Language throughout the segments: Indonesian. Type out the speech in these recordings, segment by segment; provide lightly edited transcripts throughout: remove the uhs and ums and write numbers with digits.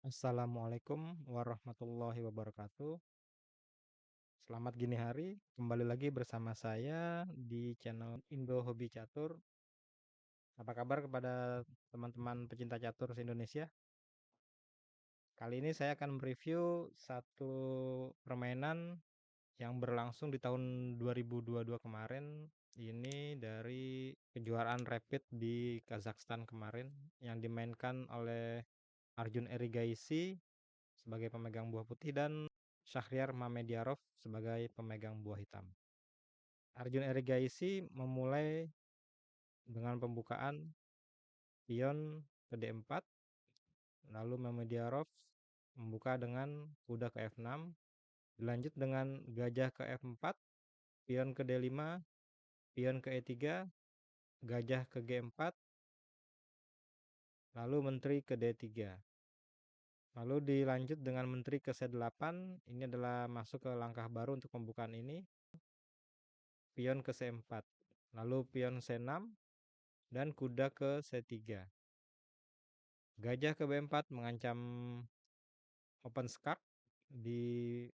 Assalamualaikum warahmatullahi wabarakatuh. Selamat gini hari, kembali lagi bersama saya di channel Indo Hobi Catur. Apa kabar kepada teman-teman pecinta catur se-Indonesia? Kali ini saya akan mereview satu permainan yang berlangsung di tahun 2022 kemarin. Ini dari kejuaraan Rapid di Kazakhstan kemarin yang dimainkan oleh Arjun Erigaisi sebagai pemegang buah putih dan Shahriar Mamediarov sebagai pemegang buah hitam. Arjun Erigaisi memulai dengan pembukaan pion ke D4, lalu Mamediarov membuka dengan kuda ke F6, dilanjut dengan gajah ke F4, pion ke D5, pion ke E3, gajah ke G4, lalu menteri ke D3. Lalu dilanjut dengan menteri ke C8, ini adalah masuk ke langkah baru untuk pembukaan ini, pion ke C4, lalu pion C6, dan kuda ke C3. Gajah ke B4 mengancam open skak di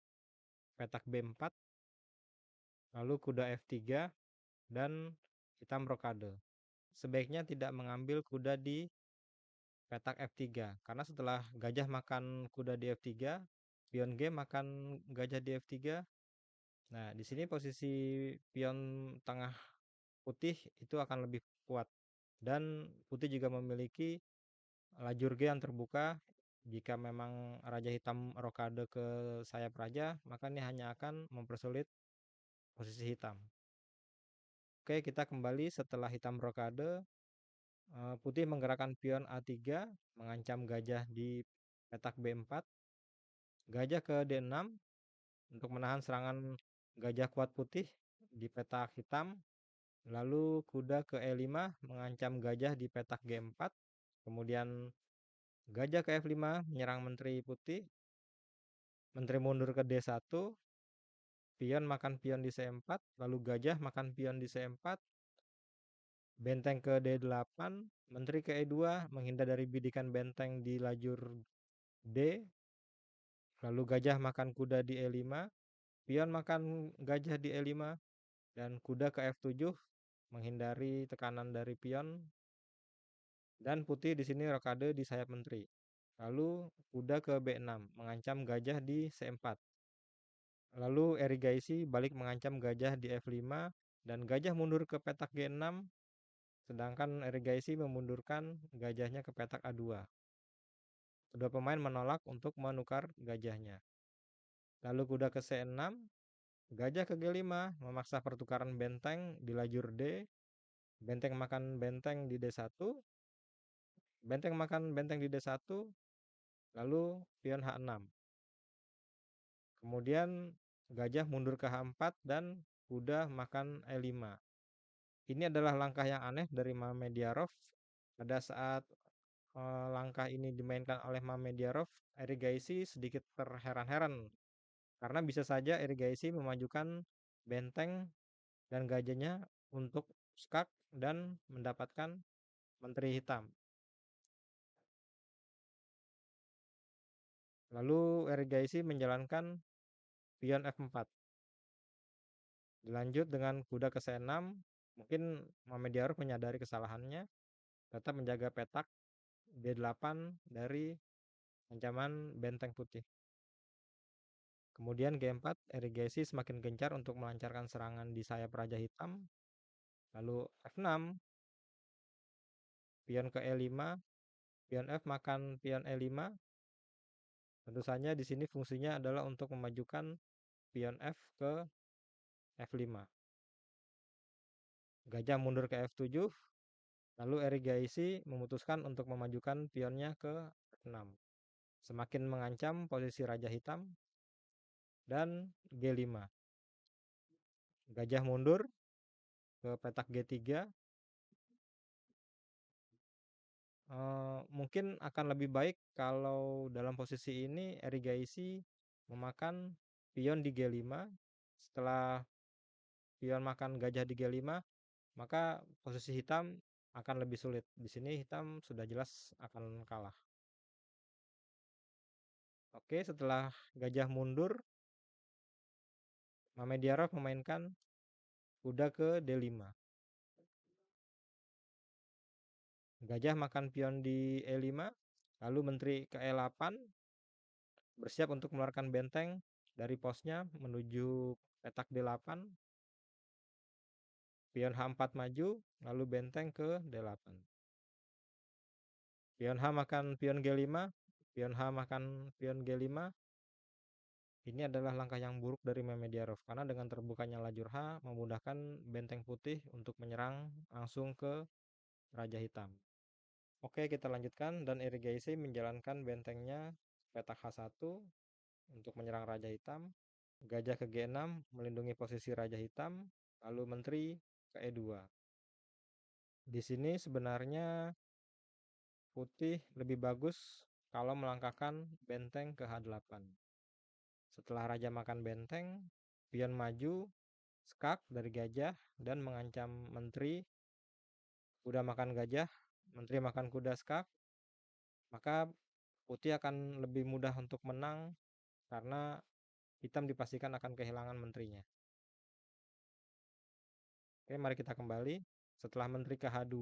petak B4, lalu kuda F3 dan hitam rokade. Sebaiknya tidak mengambil kuda di petak F3 karena setelah gajah makan kuda di F3, pion G makan gajah di F3. Nah, di sini posisi pion tengah putih itu akan lebih kuat dan putih juga memiliki lajur G yang terbuka. Jika memang raja hitam rokade ke sayap raja, maka ini hanya akan mempersulit posisi hitam. Oke, kita kembali setelah hitam rokade. Putih menggerakkan pion A3 mengancam gajah di petak B4. Gajah ke D6 untuk menahan serangan gajah kuat putih di petak hitam. Lalu kuda ke E5 mengancam gajah di petak G4. Kemudian gajah ke F5 menyerang menteri putih. Menteri mundur ke D1. Pion makan pion di C4. Lalu gajah makan pion di C4. Benteng ke D8. Menteri ke E2 menghindar dari bidikan benteng di lajur D. Lalu gajah makan kuda di E5. Pion makan gajah di E5. Dan kuda ke F7 menghindari tekanan dari pion. Dan putih di sini rokade di sayap menteri. Lalu kuda ke B6 mengancam gajah di C4. Lalu Erigaisi balik mengancam gajah di F5 dan gajah mundur ke petak G6, sedangkan Erigaisi memundurkan gajahnya ke petak A2. Kedua pemain menolak untuk menukar gajahnya. Lalu kuda ke C6, gajah ke G5 memaksa pertukaran benteng di lajur D. Benteng makan benteng di D1, benteng makan benteng di D1, lalu pion H6. Kemudian gajah mundur ke H4 dan kuda makan E5. Ini adalah langkah yang aneh dari Mamediarov. Pada saat langkah ini dimainkan oleh Mamediarov, Erigaisi sedikit terheran-heran karena bisa saja Erigaisi memajukan benteng dan gajahnya untuk skak dan mendapatkan menteri hitam. Lalu Erigaisi menjalankan pion F4. Dilanjut dengan kuda ke C6. Mungkin Mamediarov menyadari kesalahannya, tetap menjaga petak D8 dari ancaman benteng putih. Kemudian G4, Erigaisi semakin gencar untuk melancarkan serangan di sayap raja hitam. Lalu F6, pion ke E5, pion F makan pion E5. Tentu saja di sini fungsinya adalah untuk memajukan pion F ke F5. Gajah mundur ke F7, lalu Erigaisi memutuskan untuk memajukan pionnya ke F6. Semakin mengancam posisi raja hitam dan G5. Gajah mundur ke petak G3. Mungkin akan lebih baik kalau dalam posisi ini Erigaisi memakan pion di G5. Setelah pion makan gajah di G5, maka posisi hitam akan lebih sulit. Di sini hitam sudah jelas akan kalah. Oke, setelah gajah mundur, Mamediarov memainkan kuda ke D5. Gajah makan pion di E5, lalu menteri ke E8, bersiap untuk mengeluarkan benteng dari posnya menuju petak D8. Pion H4 maju, lalu benteng ke D8. Pion H makan pion G5, pion H makan pion G5. Ini adalah langkah yang buruk dari Mamediarov karena dengan terbukanya lajur H memudahkan benteng putih untuk menyerang langsung ke Raja Hitam. Oke, kita lanjutkan dan Irigasi menjalankan bentengnya petak H1 untuk menyerang Raja Hitam. Gajah ke G6 melindungi posisi Raja Hitam, lalu menteri ke E2. Di sini sebenarnya putih lebih bagus kalau melangkahkan benteng ke H8. Setelah raja makan benteng, pion maju, skak dari gajah dan mengancam menteri. Kuda makan gajah, menteri makan kuda skak, maka putih akan lebih mudah untuk menang karena hitam dipastikan akan kehilangan menterinya. Oke, mari kita kembali. Setelah menteri ke H2,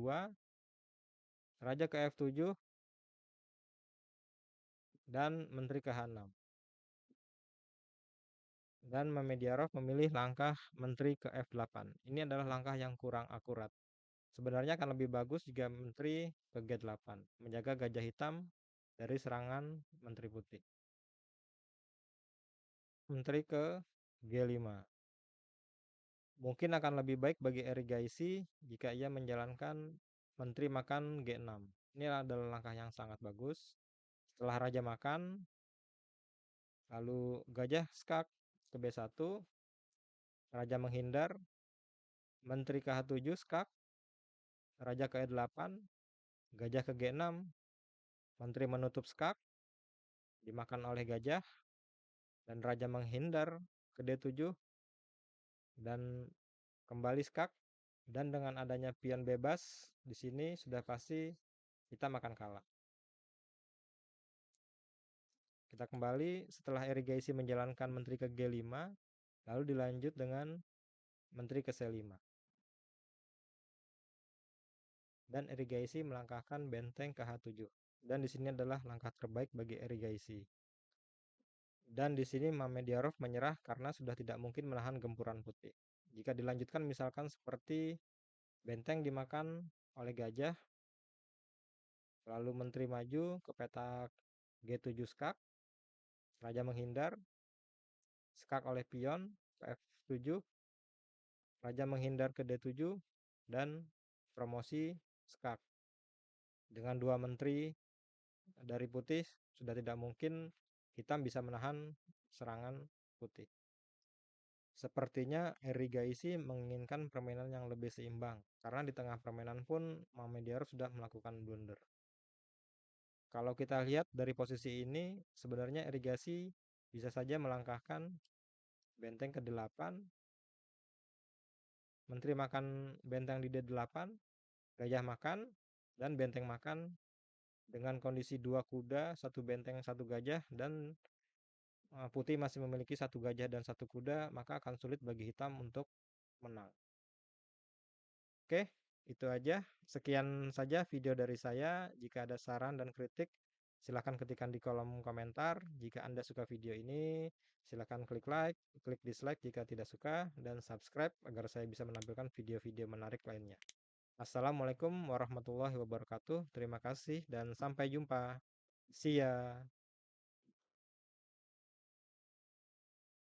raja ke F7, dan menteri ke H6. Dan Mamediarov memilih langkah menteri ke F8. Ini adalah langkah yang kurang akurat. Sebenarnya akan lebih bagus jika menteri ke G8, menjaga gajah hitam dari serangan menteri putih. Menteri ke G5. Mungkin akan lebih baik bagi Erigaisi jika ia menjalankan menteri makan G6. Ini adalah langkah yang sangat bagus. Setelah raja makan, lalu gajah skak ke B1, raja menghindar, menteri ke H7 skak, raja ke E8, gajah ke G6, menteri menutup skak, dimakan oleh gajah, dan raja menghindar ke D7, dan kembali skak, dan dengan adanya pion bebas, di sini sudah pasti kita akan kalah. Kita kembali setelah Erigaisi menjalankan menteri ke G5, lalu dilanjut dengan menteri ke C5. Dan Erigaisi melangkahkan benteng ke H7. Dan di sini adalah langkah terbaik bagi Erigaisi. Dan di sini Mamediarov menyerah karena sudah tidak mungkin menahan gempuran putih. Jika dilanjutkan misalkan seperti benteng dimakan oleh gajah, lalu menteri maju ke petak G7 skak, raja menghindar, skak oleh pion ke F7, raja menghindar ke D7, dan promosi skak. Dengan dua menteri dari putih, sudah tidak mungkin hitam bisa menahan serangan putih. Sepertinya Erigaisi menginginkan permainan yang lebih seimbang, karena di tengah permainan pun Mamediarov sudah melakukan blunder. Kalau kita lihat dari posisi ini, sebenarnya Erigaisi bisa saja melangkahkan benteng ke 8, menteri makan benteng di D8, gajah makan, dan benteng makan dengan kondisi 2 kuda, 1 benteng, 1 gajah, dan putih masih memiliki 1 gajah dan 1 kuda, maka akan sulit bagi hitam untuk menang. Oke, itu aja. Sekian saja video dari saya. Jika ada saran dan kritik, silakan ketikkan di kolom komentar. Jika Anda suka video ini, silakan klik like, klik dislike jika tidak suka, dan subscribe agar saya bisa menampilkan video-video menarik lainnya. Assalamualaikum warahmatullahi wabarakatuh. Terima kasih dan sampai jumpa. See ya.